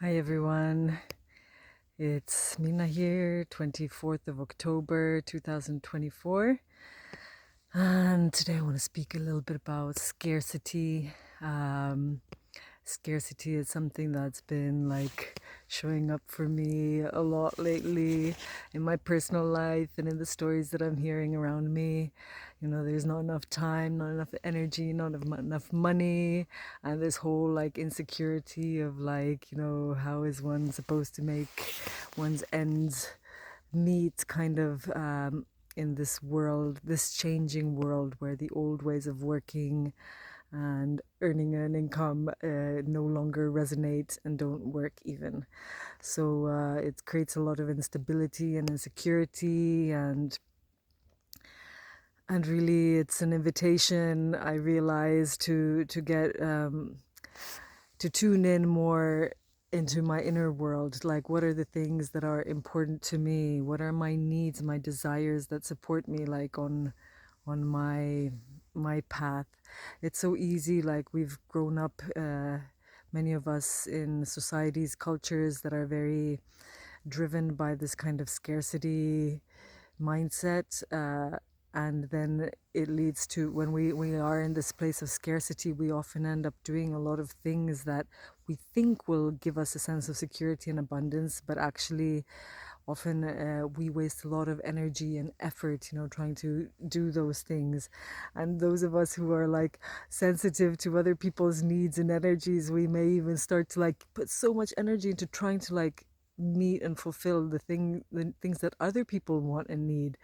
Hi everyone, it's Mina here, 24th of October 2024. And today I want to speak a little bit about scarcity. Um, Scarcity is something that's been like showing up for me a lot lately in my personal life and in the stories that I'm hearing around me. There's not enough time, not enough energy, not enough money, and this whole like insecurity of like, how is one supposed to make one's ends meet kind of in this world, this changing world where the old ways of working and earning an income no longer resonate and don't work even. So it creates a lot of instability and insecurity, and really it's an invitation, I realize, to get to tune in more into my inner world. Like, what are the things that are important to me? What are my needs, my desires that support me, like on my path? It's so easy, like we've grown up, many of us, in societies, cultures that are very driven by this kind of scarcity mindset, and then it leads to, when we are in this place of scarcity, we often end up doing a lot of things that we think will give us a sense of security and abundance, but actually often we waste a lot of energy and effort, trying to do those things. And those of us who are like sensitive to other people's needs and energies, we may even start to like put so much energy into trying to like meet and fulfill the things that other people want and need,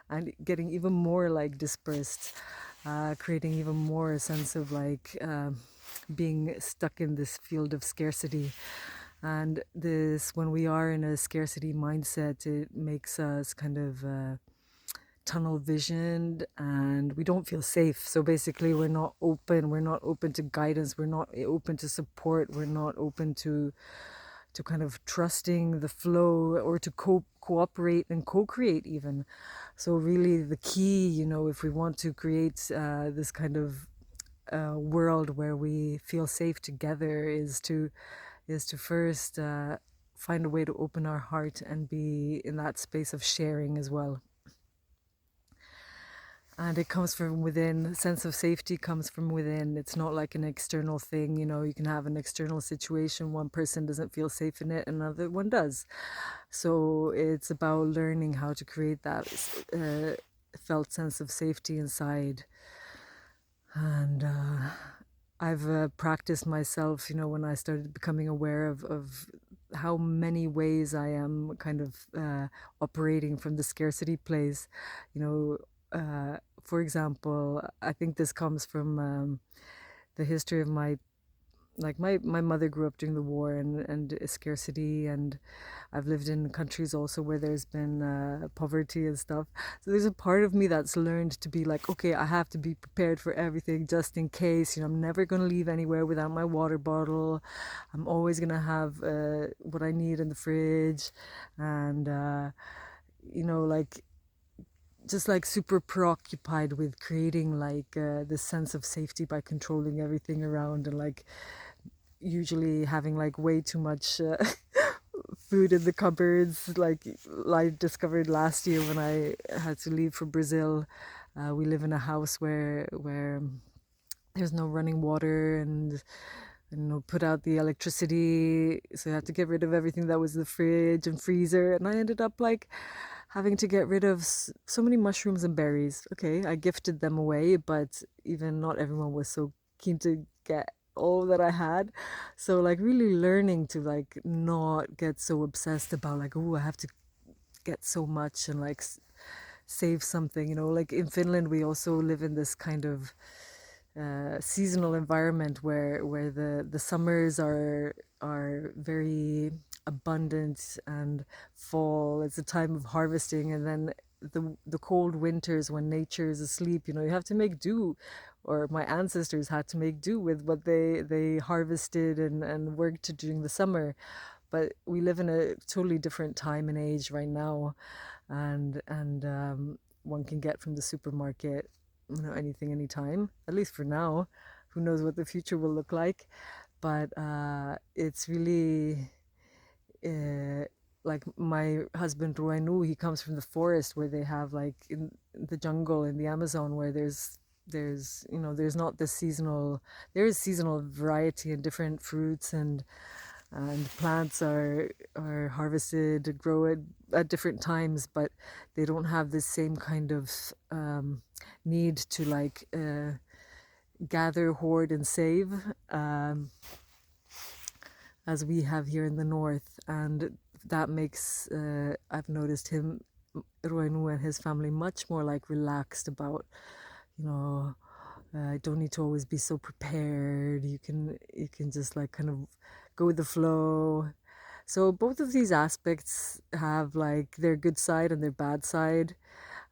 and getting even more like dispersed, creating even more a sense of like being stuck in this field of scarcity. And this, when we are in a scarcity mindset, it makes us kind of tunnel visioned, and we don't feel safe. So basically we're not open to guidance, we're not open to support, we're not open to kind of trusting the flow, or to cooperate and co-create even. So really the key, if we want to create this kind of world where we feel safe together, is to first find a way to open our heart and be in that space of sharing as well. And it comes from within. Sense of safety comes from within. It's not like an external thing. You can have an external situation, one person doesn't feel safe in it, another one does. So it's about learning how to create that felt sense of safety inside. And I've practiced myself, when I started becoming aware of how many ways I am kind of operating from the scarcity place. For example, I think this comes from the history of my mother grew up during the war and scarcity, and I've lived in countries also where there's been poverty and stuff. So there's a part of me that's learned to be like, okay, I have to be prepared for everything just in case. I'm never going to leave anywhere without my water bottle. I'm always going to have what I need in the fridge. And like, just like super preoccupied with creating like this sense of safety by controlling everything around, and like usually having like way too much food in the cupboards. Like I discovered last year when I had to leave for Brazil. We live in a house where there's no running water, and put out the electricity, so you have to get rid of everything that was in the fridge and freezer. And I ended up like having to get rid of so many mushrooms and berries. Okay, I gifted them away, but even not everyone was so keen to get all that I had. So like really learning to like not get so obsessed about like, oh, I have to get so much and like save something. Like in Finland we also live in this kind of seasonal environment where the summers are very abundant, and fall, it's a time of harvesting, and then the cold winters when nature is asleep, you have to make do, or my ancestors had to make do with what they harvested and worked during the summer. But we live in a totally different time and age right now, and one can get from the supermarket, anything, anytime, at least for now. Who knows what the future will look like? But it's really uh, like my husband Ruanu, he comes from the forest where they have like in the jungle in the Amazon where there's there's not this seasonal there is seasonal variety and different fruits and plants are harvested grow at different times, but they don't have this same kind of need to like gather, hoard, and save as we have here in the north. And that makes I've noticed him, Roinu, and his family much more like relaxed about, you know, don't need to always be so prepared. You can just like kind of go with the flow. So both of these aspects have like their good side and their bad side.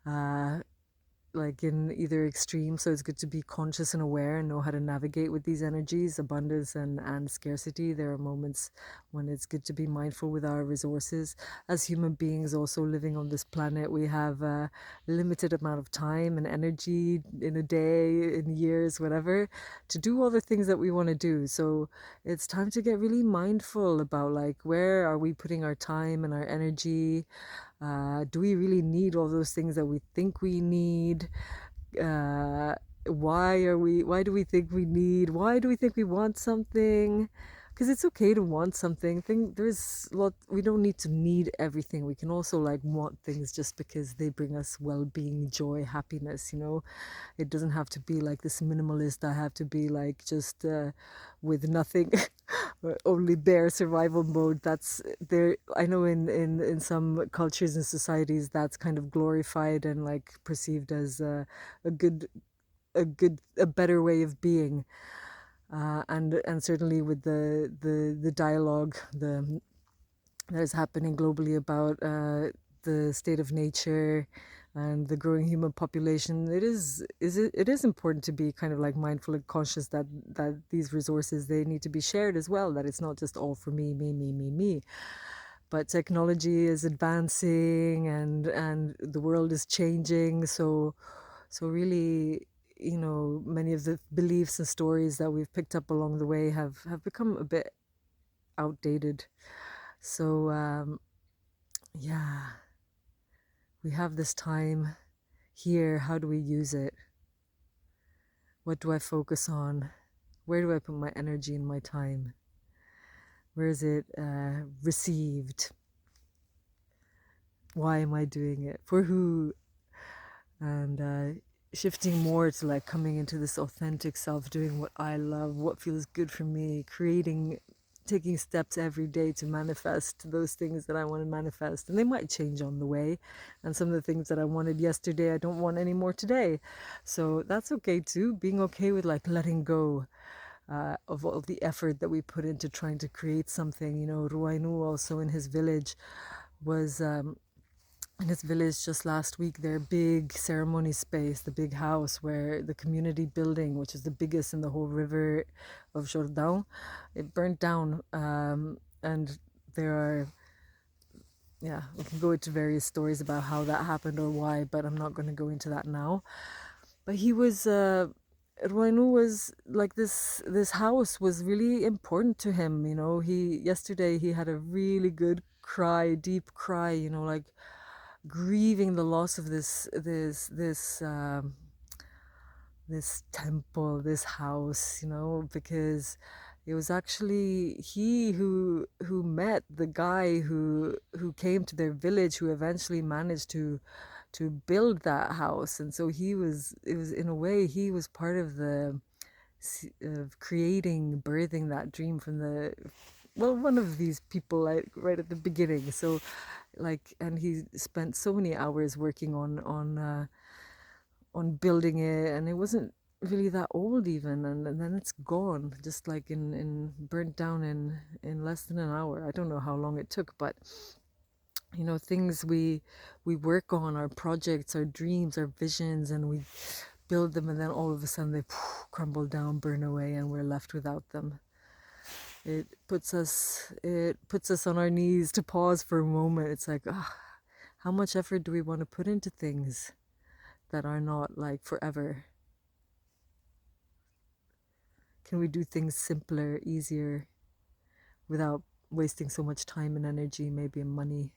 Uh, like in either extreme. So it's good to be conscious and aware and know how to navigate with these energies, abundance and scarcity. There are moments when it's good to be mindful with our resources. As human beings also living on this planet, we have a limited amount of time and energy in a day, in years, whatever, to do all the things that we want to do. So it's time to get really mindful about like where are we putting our time and our energy. Do we really need all those things that we think we need? Uh, why do we think we need? Why do we think we want something? Because it's okay to want something. There's a lot, we don't need to need everything. We can also like want things just because they bring us well-being, joy, happiness, you know? It doesn't have to be like this minimalist. I have to be like just with nothing, or only bare survival mode. That's there. I know in some cultures and societies that's kind of glorified and like perceived as a good a better way of being. And certainly with the dialogue that is happening globally about the state of nature and the growing human population, it is important to be kind of like mindful and conscious that these resources, they need to be shared as well, that it's not just all for me. But technology is advancing and the world is changing, so really, many of the beliefs and stories that we've picked up along the way have become a bit outdated. So yeah, we have this time here. How do we use it? What do I focus on? Where do I put my energy and my time? Where is it received? Why am I doing it? For who? And shifting more to like coming into this authentic self, doing what I love, what feels good for me, taking steps every day to manifest those things that I want to manifest. And they might change on the way. And some of the things that I wanted yesterday, I don't want anymore today. So that's okay too. Being okay with like letting go of all the effort that we put into trying to create something. Ruainu also in his village was in his village just last week, their big ceremony space, the big house where the community building, which is the biggest in the whole river of Jordão, it burnt down. And there are, yeah, we can go into various stories about how that happened or why, but I'm not going to go into that now. But he was, Ruanu was like this house was really important to him. Yesterday he had a really good cry, deep cry, like grieving the loss of this temple, this house, because it was actually he who met the guy who came to their village, who eventually managed to build that house. And so it was in a way he was part of of creating, birthing that dream from one of these people, like right at the beginning. So like, and he spent so many hours working on building it, and it wasn't really that old even, and then it's gone, just like in burnt down in less than an hour. I don't know how long it took, but things we work on, our projects, our dreams, our visions, and we build them, and then all of a sudden they crumble down, burn away, and we're left without them. It puts us on our knees to pause for a moment. It's like, how much effort do we want to put into things that are not like forever? Can we do things simpler, easier, without wasting so much time and energy, maybe and money.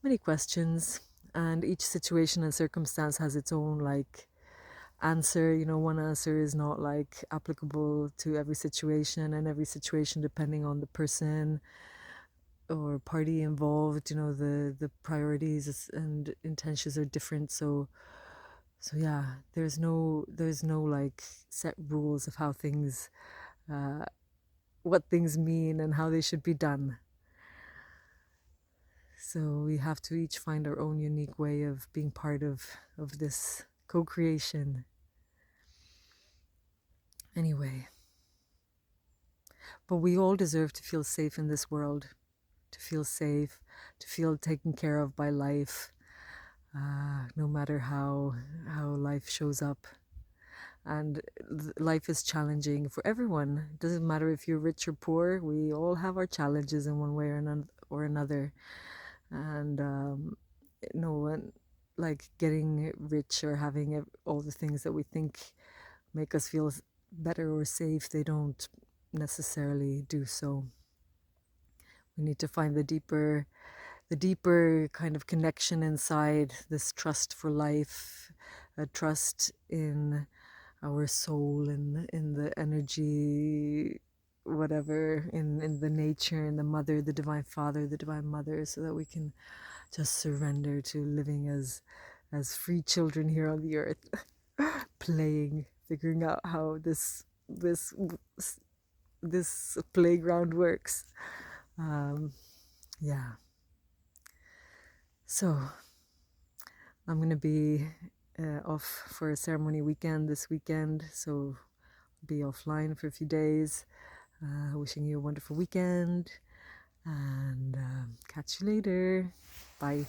Many questions, and each situation and circumstance has its own like answer. One answer is not like applicable to every situation, and every situation depending on the person or party involved, the priorities and intentions are different. So yeah, there's no like set rules of how things what things mean and how they should be done. So we have to each find our own unique way of being part of this co-creation. Anyway, but we all deserve to feel safe in this world, to feel safe, to feel taken care of by life, no matter how life shows up. And life is challenging for everyone. It doesn't matter if you're rich or poor. We all have our challenges in one way or another. And no one, like getting rich or having all the things that we think make us feel better or safe, they don't necessarily do so. We need to find the deeper kind of connection inside, this trust for life, a trust in our soul, in the energy, whatever, in the nature, in the mother, the divine father, the divine mother, so that we can just surrender to living as free children here on the earth, playing, figuring out how this playground works. Yeah. So I'm gonna be off for a ceremony weekend this weekend, so I'll be offline for a few days. Wishing you a wonderful weekend, and catch you later. Bye.